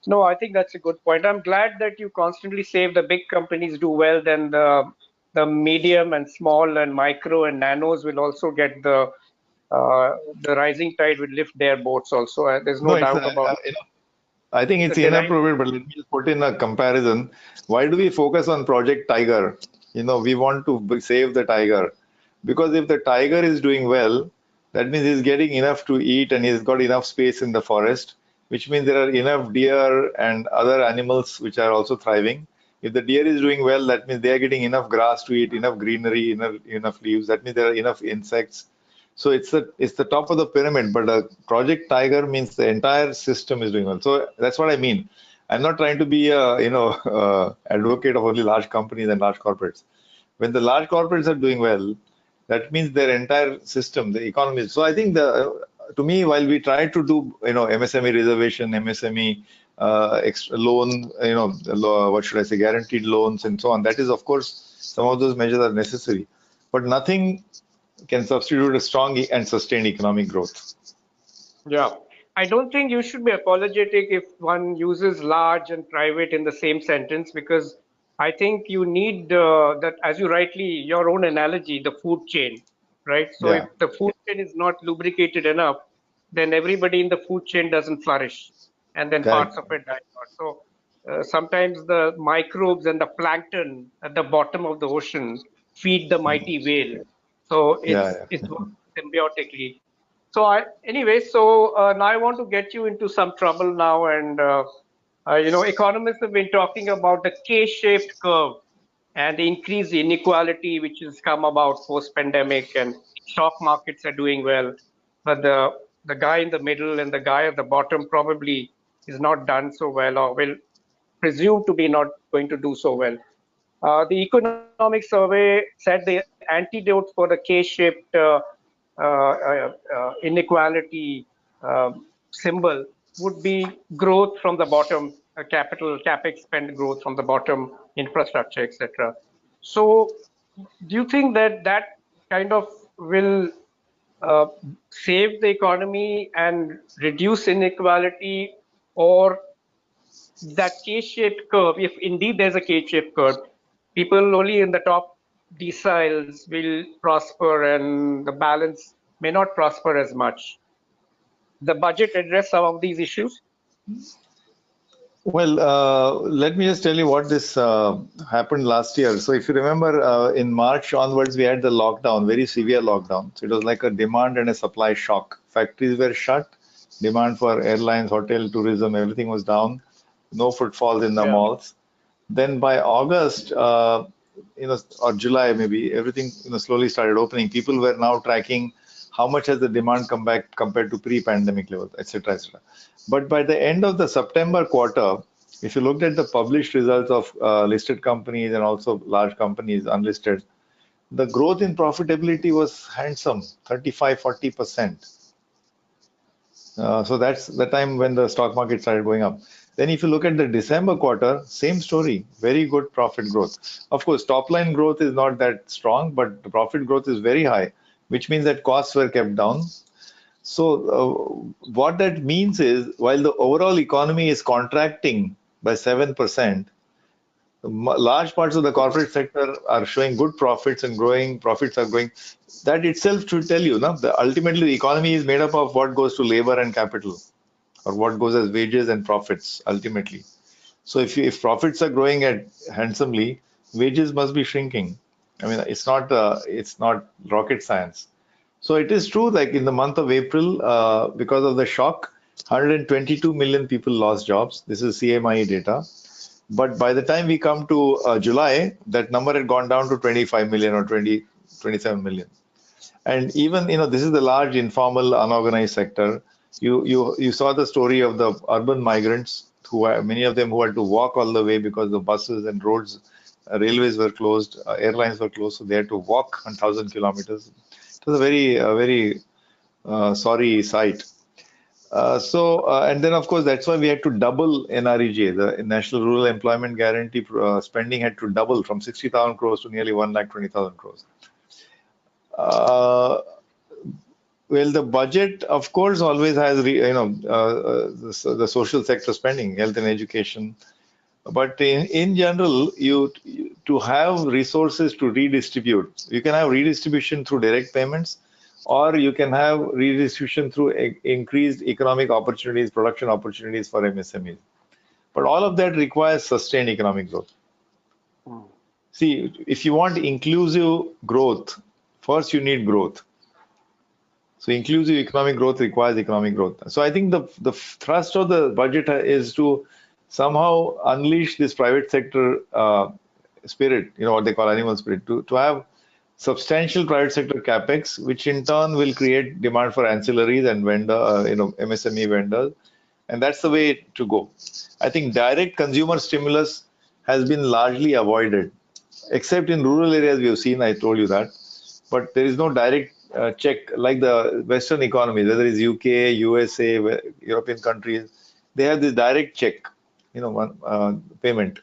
no, I think that's a good point. I'm glad that you constantly say if the big companies do well, then the medium and small and micro and nanos will also get the rising tide will lift their boats also. There's No, no it's doubt about I think the it's delight. inappropriate, but let me just put in a comparison. Why do we focus on Project Tiger? We want to save the tiger because if the tiger is doing well, that means he's getting enough to eat and he's got enough space in the forest, which means there are enough deer and other animals which are also thriving. If the deer is doing well, that means they are getting enough grass to eat, enough greenery, enough leaves. That means there are enough insects. So it's the top of the pyramid, but a Project Tiger means the entire system is doing well. So that's what I mean. I'm not trying to be a advocate of only large companies and large corporates. When the large corporates are doing well, that means their entire system, the economy. So I think to me, while we try to do MSME reservation, MSME extra loan, what should I say, guaranteed loans and so on, that is of course some of those measures are necessary, but nothing can substitute a strong and sustained economic growth. Yeah. I don't think you should be apologetic if one uses large and private in the same sentence because I think you need that, as you rightly, your own analogy, the food chain, right? So if Yeah, the food chain is not lubricated enough, then everybody in the food chain doesn't flourish, and then parts correct. of it die out. So sometimes the microbes and the plankton at the bottom of the ocean feed the mighty whale. So Yeah, it's yeah. symbiotically. So now I want to get you into some trouble now, and economists have been talking about the K-shaped curve and the increased inequality which has come about post-pandemic, and stock markets are doing well, but the guy in the middle and the guy at the bottom probably is not done so well, or will presume to be not going to do so well. The economic survey said the antidote for the K-shaped inequality symbol would be growth from the bottom, capital, capex spend growth from the bottom, infrastructure, etc. So, do you think that that kind of will uh, save the economy and reduce inequality, or that K-shaped curve, if indeed there's a K-shaped curve, people only in the top deciles will prosper and the balance may not prosper as much? The budget address some of these issues? Well, let me just tell you what this happened last year. So, if you remember, in March onwards, we had the lockdown, very severe lockdown. So, it was like a demand and a supply shock. Factories were shut, demand for airlines, hotel, tourism, everything was down, no footfalls in the Yeah. malls. Then by August, or July maybe, everything slowly started opening. People were now tracking how much has the demand come back compared to pre-pandemic levels, etc., etc. But by the end of the September quarter, if you looked at the published results of listed companies and also large companies unlisted, the growth in profitability was handsome, 35-40%. So that's the time when the stock market started going up. Then if you look at the December quarter, same story, very good profit growth. Of course, top line growth is not that strong, but the profit growth is very high, which means that costs were kept down. So what that means is while the overall economy is contracting by 7%, large parts of the corporate sector are showing good profits and growing, profits are growing. That itself should tell you, no, that ultimately the economy is made up of what goes to labor and capital, or what goes as wages and profits ultimately. So if profits are growing at handsomely, wages must be shrinking. I mean, it's not rocket science. So it is true, like in the month of April, because of the shock, 122 million people lost jobs. This is CMIE data. But by the time we come to July, that number had gone down to 25 million or 27 million. And even, this is the large informal unorganized sector. You saw the story of the urban migrants many of them who had to walk all the way because the buses and roads, railways were closed, airlines were closed, so they had to walk 1,000 kilometers. It was a very sorry sight. And then of course that's why we had to double NREGA, the National Rural Employment Guarantee spending had to double from 60,000 crores to nearly 1,20,000 crores. Well, the budget, of course, always has, the social sector spending, health and education. But in general, to have resources to redistribute, you can have redistribution through direct payments, or you can have redistribution through increased economic opportunities, production opportunities for MSMEs. But all of that requires sustained economic growth. See, if you want inclusive growth, first you need growth. So inclusive economic growth requires economic growth. So I think the thrust of the budget is to somehow unleash this private sector spirit, what they call animal spirit, to have substantial private sector capex, which in turn will create demand for ancillaries and MSME vendors, and that's the way to go. I think direct consumer stimulus has been largely avoided, except in rural areas. We have seen, I told you that, but there is no direct check like the Western economies, whether it's UK, USA, European countries. They have this direct check, payment.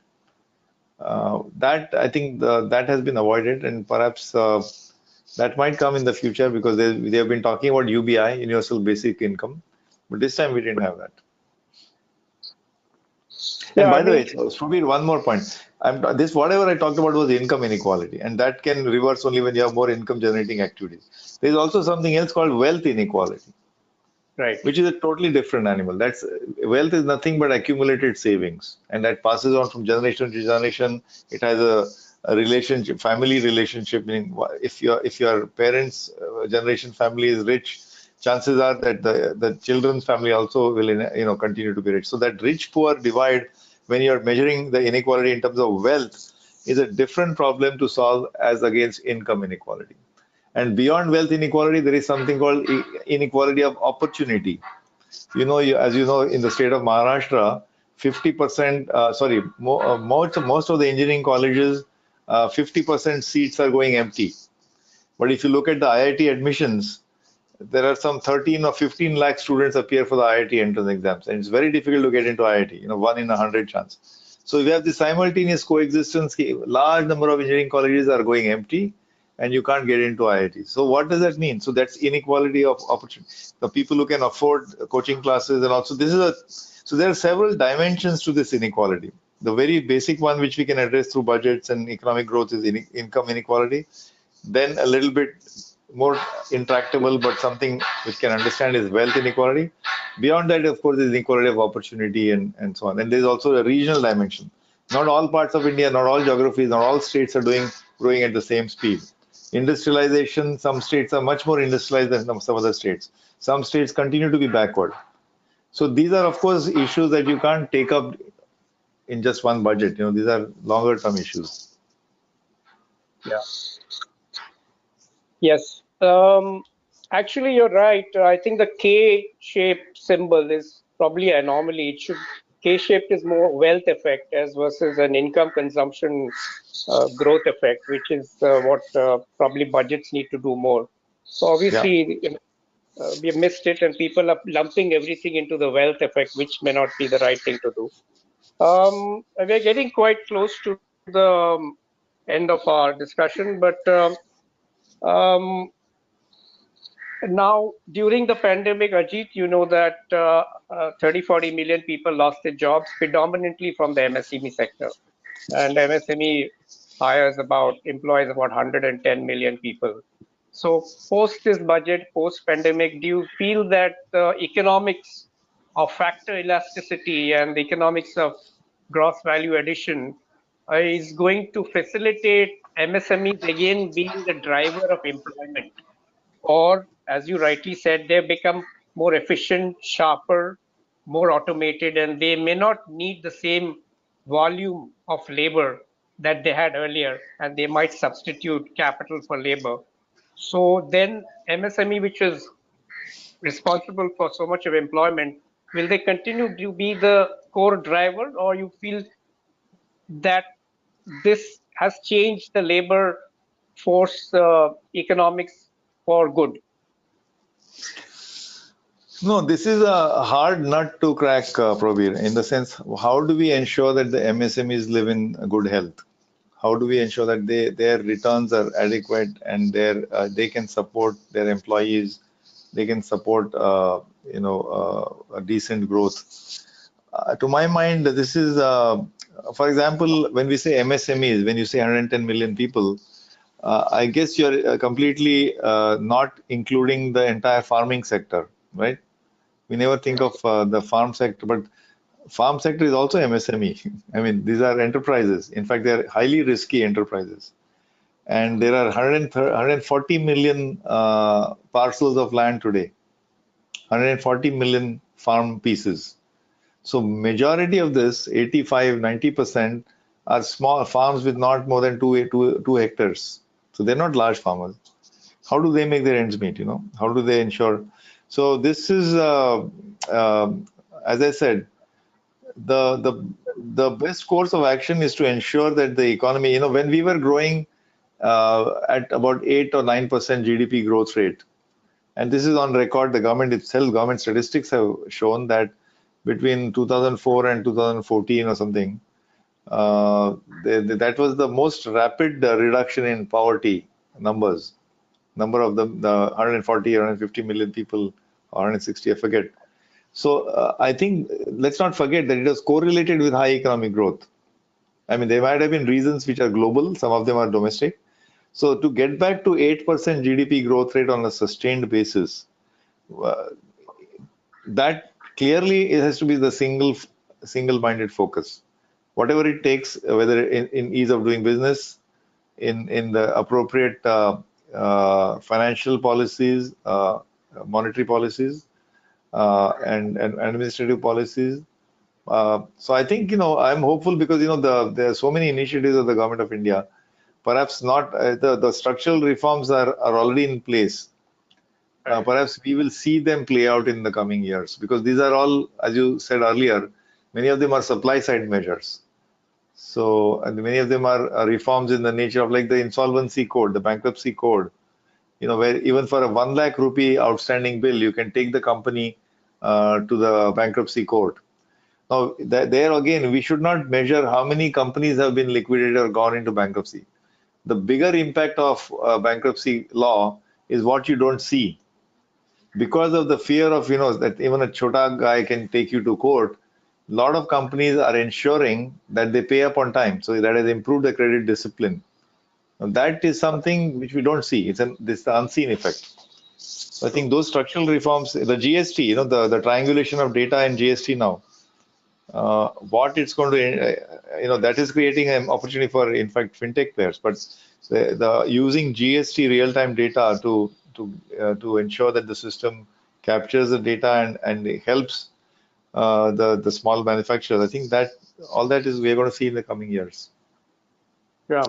That I think that has been avoided, and perhaps that might come in the future because they have been talking about UBI, Universal Basic Income, but this time we didn't have that. And by the way, Subir, one more point. Whatever I talked about was income inequality, and that can reverse only when you have more income generating activities. There's also something else called wealth inequality, right? Which is a totally different animal. Wealth is nothing but accumulated savings, and that passes on from generation to generation. It has a relationship, family relationship. Meaning, if your parents' generation family is rich, chances are that the children's family also will continue to be rich. So that rich poor divide, when you're measuring the inequality in terms of wealth, is a different problem to solve as against income inequality. And beyond wealth inequality, there is something called inequality of opportunity. As you know, in the state of Maharashtra, 50%, most of the engineering colleges, 50% seats are going empty. But if you look at the IIT admissions, there are some 13 or 15 lakh students appear for the IIT entrance exams, and it's very difficult to get into IIT, 1 in 100 chance. So we have the simultaneous coexistence. Large number of engineering colleges are going empty, and you can't get into IIT. So what does that mean? So that's inequality of opportunity. The people who can afford coaching classes, and also so there are several dimensions to this inequality. The very basic one, which we can address through budgets and economic growth, is income inequality. Then a little bit more intractable, but something which can understand, is wealth inequality. Beyond that, of course, is inequality of opportunity and so on. And there's also a regional dimension. Not all parts of India, not all geographies, not all states are growing at the same speed. Industrialization, some states are much more industrialized than some other states. Some states continue to be backward. So these are, of course, issues that you can't take up in just one budget. These are longer term issues. Yeah. Yes. Actually, you're right. I think the K-shaped symbol is probably an anomaly. K-shaped is more wealth effect as versus an income consumption growth effect, which is what probably budgets need to do more. So obviously, we missed it, and people are lumping everything into the wealth effect, which may not be the right thing to do. We're getting quite close to the end of our discussion, but now, during the pandemic, Ajit, you know that 30-40 million people lost their jobs, predominantly from the MSME sector. And MSME employs about 110 million people. So post this budget, post-pandemic, do you feel that the economics of factor elasticity and the economics of gross value addition is going to facilitate MSMEs again being the driver of employment? Or, as you rightly said, they become more efficient, sharper, more automated, and they may not need the same volume of labor that they had earlier, and they might substitute capital for labor. So then MSME, which is responsible for so much of employment, will they continue to be the core driver, or you feel that this has changed the labor force economics for good? No, this is a hard nut to crack, Prabir, in the sense, how do we ensure that the MSMEs live in good health? How do we ensure that their returns are adequate and they can support their employees, they can support a decent growth? To my mind, this is, for example, when we say MSMEs, when you say 110 million people, I guess you're completely not including the entire farming sector, right? We never think of the farm sector, but farm sector is also MSME. I mean, these are enterprises. In fact, they're highly risky enterprises. And there are 140 million parcels of land today, 140 million farm pieces. So majority of this, 85, 90%, are small farms with not more than two hectares. So they're not large farmers. How do they make their ends meet? How do they ensure? So this is, as I said, the best course of action is to ensure that the economy, when we were growing at about 8 or 9% GDP growth rate, and this is on record, the government statistics have shown that between 2004 and 2014 or something, that was the most rapid reduction in poverty numbers. Number of the 140 or 150 million people, or 160, I forget. So I think let's not forget that it was correlated with high economic growth. I mean, there might have been reasons which are global, some of them are domestic. So to get back to 8% GDP growth rate on a sustained basis, that clearly it has to be the single-minded focus. Whatever it takes, whether in ease of doing business, in the appropriate financial policies, monetary policies, and administrative policies. So I think, I'm hopeful because, there are so many initiatives of the government of India. Perhaps not, the structural reforms are already in place. Perhaps we will see them play out in the coming years because these are all, as you said earlier, many of them are supply side measures. So, and many of them are reforms in the nature of like the insolvency code, the bankruptcy code, where even for a 1 lakh rupee outstanding bill, you can take the company to the bankruptcy court. Now, there again, we should not measure how many companies have been liquidated or gone into bankruptcy. The bigger impact of bankruptcy law is what you don't see. Because of the fear of, that even a chota guy can take you to court, a lot of companies are ensuring that they pay up on time. So that has improved the credit discipline. Now, that is something which we don't see. This the unseen effect. So I think those structural reforms, the GST, the triangulation of data in GST now, what it's going to, that is creating an opportunity for, in fact, fintech players. But the using GST real-time data to ensure that the system captures the data and it helps the small manufacturers. I think that all that is we're going to see in the coming years. Yeah.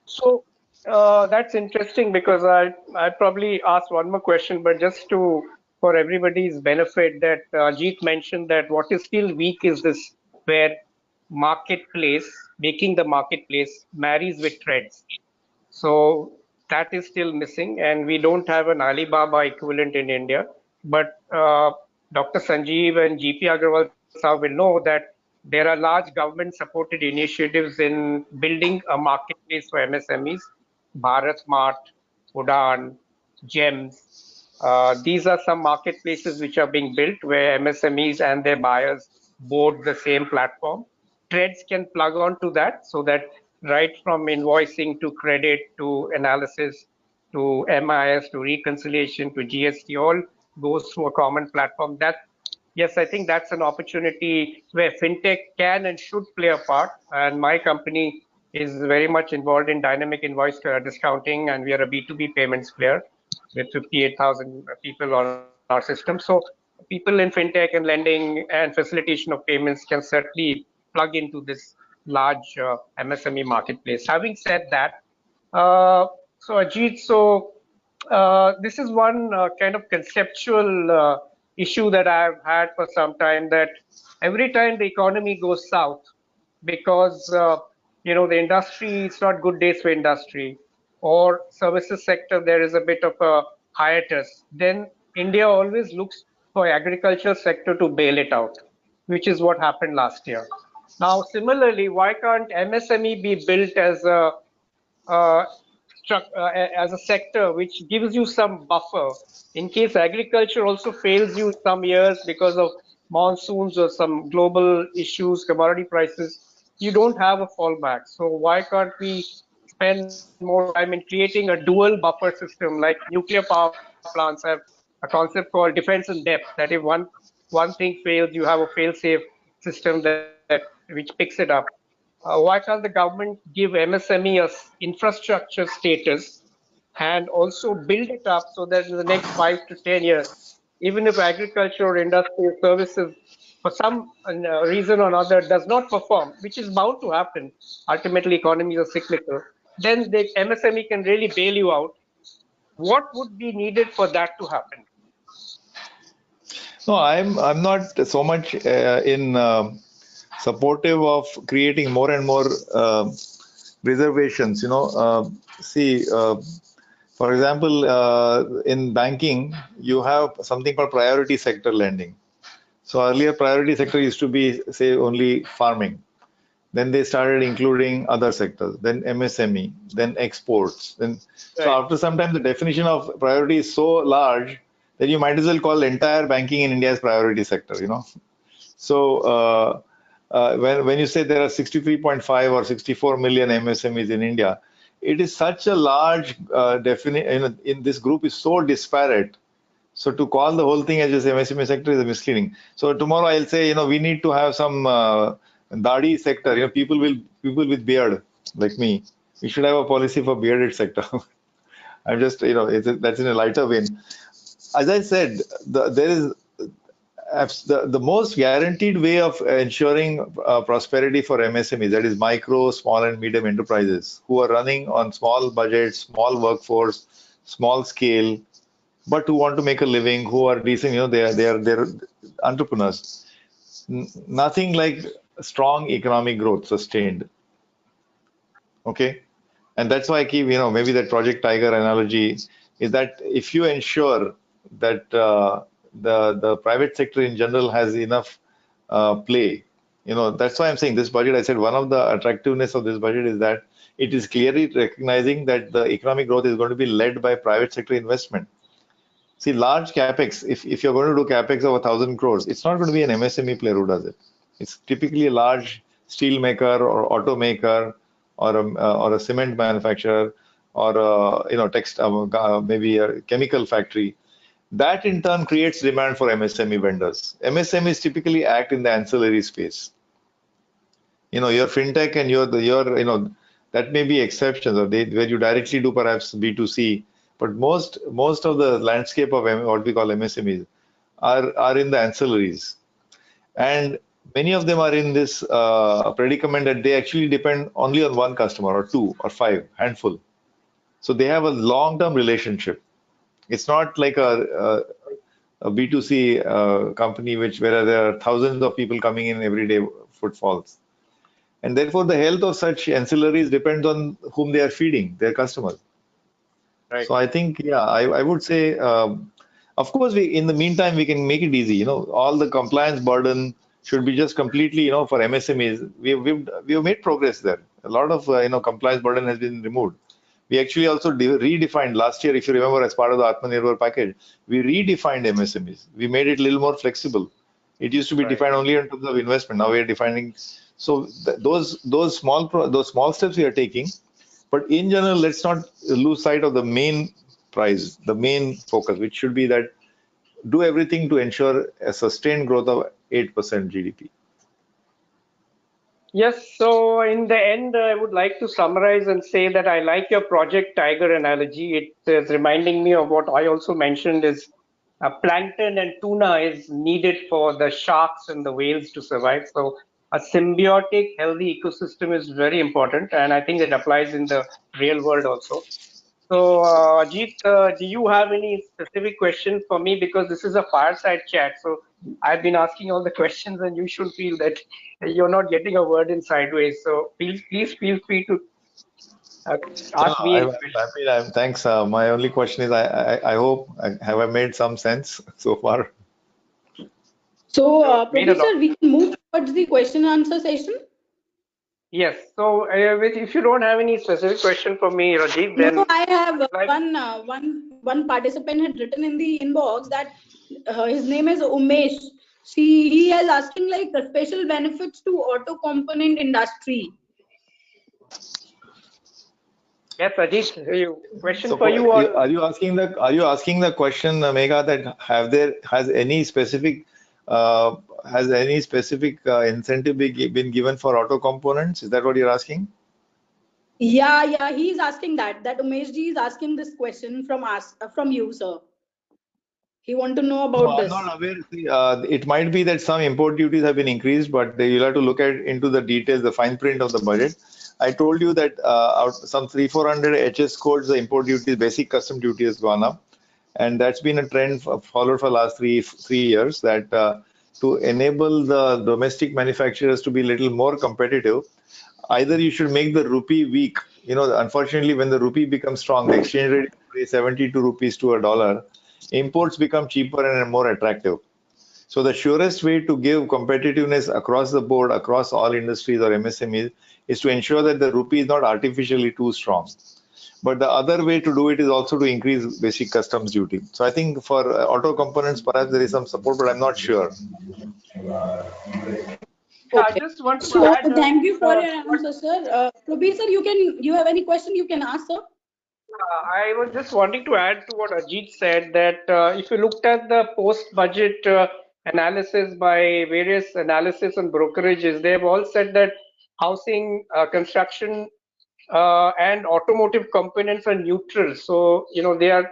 So that's interesting because I probably ask one more question, but just for everybody's benefit, that Ajit mentioned that what is still weak is this where marketplace, making the marketplace marries with trades. So that is still missing, and we don't have an Alibaba equivalent in India. But Dr. Sanjeev and GP Agarwal sir will know that there are large government-supported initiatives in building a marketplace for MSMEs, Bharat Mart, Udaan, GEMS. These are some marketplaces which are being built where MSMEs and their buyers board the same platform. Trades can plug onto that so that right from invoicing to credit to analysis to MIS to reconciliation to GST all goes through a common platform. Yes, I think that's an opportunity where fintech can and should play a part. And my company is very much involved in dynamic invoice discounting, and we are a B2B payments player with 58,000 people on our system. So people in fintech and lending and facilitation of payments can certainly plug into this large MSME marketplace. Having said that, so Ajit, This is one kind of conceptual issue that I've had for some time, that every time the economy goes south, because the industry, it's not good days for industry, or services sector, there is a bit of a hiatus, then India always looks for agriculture sector to bail it out, which is what happened last year. Now, similarly, why can't MSME be built as uh, as a sector which gives you some buffer in case agriculture also fails you some years because of monsoons or some global issues, commodity prices? You don't have a fallback. So why can't we spend more time in creating a dual buffer system, like nuclear power plants have a concept called defense in depth, that if one thing fails, you have a fail-safe system that which picks it up. Why can't the government give MSME a infrastructure status and also build it up so that in the next 5 to 10 years, even if agriculture or industrial services, for some reason or another, does not perform, which is bound to happen, ultimately economies are cyclical, then the MSME can really bail you out. What would be needed for that to happen? No, I'm not so much in supportive of creating more and more reservations. See, for example, in banking, you have something called priority sector lending. So earlier, priority sector used to be, say, only farming. Then they started including other sectors, then MSME, then exports. So Right. after some time, the definition of priority is so large that you might as well call entire banking in India as priority sector. So when you say there are 63.5 or 64 million MSMEs in India, it is such a large definition. In this group is so disparate. So to call the whole thing as just MSME sector is misleading. So tomorrow I'll say, we need to have some Dadi sector. People with beard like me. We should have a policy for bearded sector. I'm just, that's in a lighter vein. As I said, there is the most guaranteed way of ensuring prosperity for MSMEs, that is micro, small, and medium enterprises who are running on small budgets, small workforce, small scale, but who want to make a living, who are decent, they're entrepreneurs. Nothing like strong economic growth sustained. Okay, and that's why I keep, maybe that Project Tiger analogy is that if you ensure that the private sector in general has enough play, that's why I'm saying this budget. I said one of the attractiveness of this budget is that it is clearly recognizing that the economic growth is going to be led by private sector investment. See, large capex, if you're going to do capex of 1,000 crores, it's not going to be an MSME player who does it. It's typically a large steel maker or automaker or a cement manufacturer or maybe a chemical factory. That in turn creates demand for MSME vendors. MSMEs typically act in the ancillary space. Your fintech and that may be exceptions, or where you directly do perhaps B2C, but most of the landscape of what we call MSMEs are in the ancillaries, and many of them are in this predicament that they actually depend only on one customer or two or five, handful. So they have a long-term relationship. It's not like a B2C company where there are thousands of people coming in every day, footfalls. And therefore, the health of such ancillaries depends on whom they are feeding, their customers. Right. So I think, yeah, I would say, of course, in the meantime, we can make it easy. All the compliance burden should be just completely, for MSMEs. We've made progress there. A lot of, compliance burden has been removed. We actually also redefined last year, if you remember, as part of the Atmanirbhar package, we redefined MSMEs. We made it a little more flexible. It used to be defined only in terms of investment. Now we are defining. So those small steps we are taking, but in general, let's not lose sight of the main prize, the main focus, which should be that do everything to ensure a sustained growth of 8% GDP. Yes, so in the end, I would like to summarize and say that I like your Project Tiger analogy. It is reminding me of what I also mentioned is plankton and tuna is needed for the sharks and the whales to survive. So a symbiotic, healthy ecosystem is very important, and I think it applies in the real world also. So, Ajit, do you have any specific question for me? Because this is a fireside chat. So, I've been asking all the questions, and you should feel that you're not getting a word in sideways. So, please feel free to uh, No, ask me any I'm question. happy. Thanks. My only question is, I hope have I made some sense so far? So, You made a lot. Professor, we can move towards the question and answer session. Yes. So, if you don't have any specific question for me, Rajiv, No, then I have I would like. one participant had written in the inbox that his name is Umesh. He is asking like special benefits to auto component industry. Yes, Ajit, question So for you on. are you asking the question, Megha, that has any specific incentive been given for auto components? Is that what you're asking? Yeah, he is asking that Umesh ji is asking this question from us, from you, sir. He want to know No, about I'm this. not aware. See, it might be that some import duties have been increased, but you'll have to look at into the details, the fine print of the budget. I told you that out some 300-400 HS codes, the import duty, basic custom duty has gone up, and that's been a trend followed for last three years. That to enable the domestic manufacturers to be a little more competitive, either you should make the rupee weak. You know, unfortunately, when the rupee becomes strong, the exchange rate is 72 rupees to a dollar. Imports become cheaper and more attractive. So the surest way to give competitiveness across the board, across all industries or MSMEs, is to ensure that the rupee is not artificially too strong. But the other way to do it is also to increase basic customs duty. So I think for auto components, perhaps there is some support, but I'm not sure. Yeah, I Okay. just want to So add thank you for uh, your what answer, sir. Prabir sir, you have any question you can ask, sir? I was just wanting to add to what Ajit said that if you looked at the post-budget analysis by various analysis and brokerages, they've all said that housing, construction, and automotive components are neutral. So, they are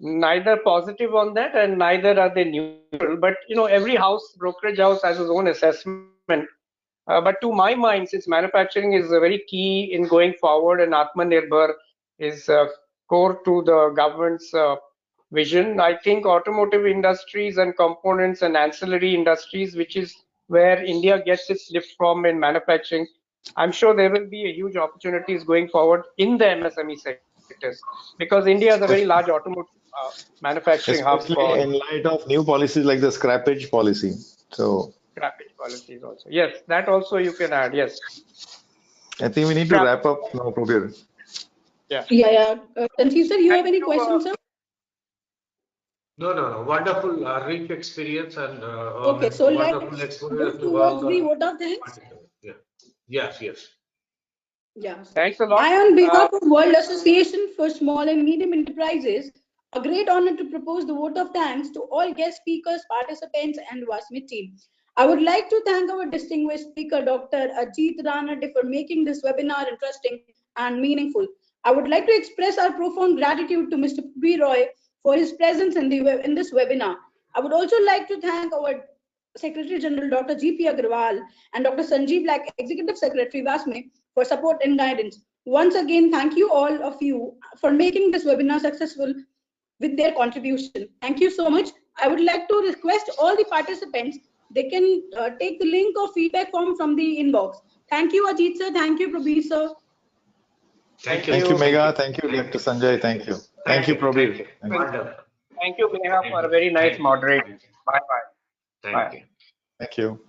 neither positive on that and neither are they neutral. But, every brokerage house has its own assessment. But to my mind, since manufacturing is very key in going forward and Atmanirbhar is core to the government's vision, I think automotive industries and components and ancillary industries, which is where India gets its lift from in manufacturing, I'm sure there will be a huge opportunities going forward in the MSME sectors because India is a very large automotive manufacturing hub Especially for in light of new policies like the scrappage policy. So scrappage policies also. Yes, that also you can add. Yes, I think we need to scrap. wrap up now, Prabir. Yeah. Yeah. Sanjeev sir, you have Thank any you. questions, sir? No. Wonderful, rich experience and Okay, so wonderful let's exposure move to all towards the the vote of thanks. participants. Yeah. Yes. Yeah. Thanks a lot. I, on behalf of World Association for Small and Medium Enterprises, a great honor to propose the vote of thanks to all guest speakers, participants, and WASMIT team. I would like to thank our distinguished speaker, Dr. Ajit Ranade, for making this webinar interesting and meaningful. I would like to express our profound gratitude to Mr. B. Roy for his presence in this webinar. I would also like to thank our Secretary General Dr. G.P. Agarwal and Dr. Sanjeev Black, Executive Secretary WASME, for support and guidance. Once again, thank you all of you for making this webinar successful with their contribution. Thank you so much. I would like to request all the participants, they can take the link or feedback form from the inbox. Thank you, Ajit sir. Thank you, Prabir sir. Thank Thank you, you. Megha. Thank you, Dr. Sanjay. Thank you. Thank you, Prabir. Thank you. Wonderful. Thank you, Neha, for a very nice Thank you. moderation. Bye bye. Thank Bye. you. Thank you.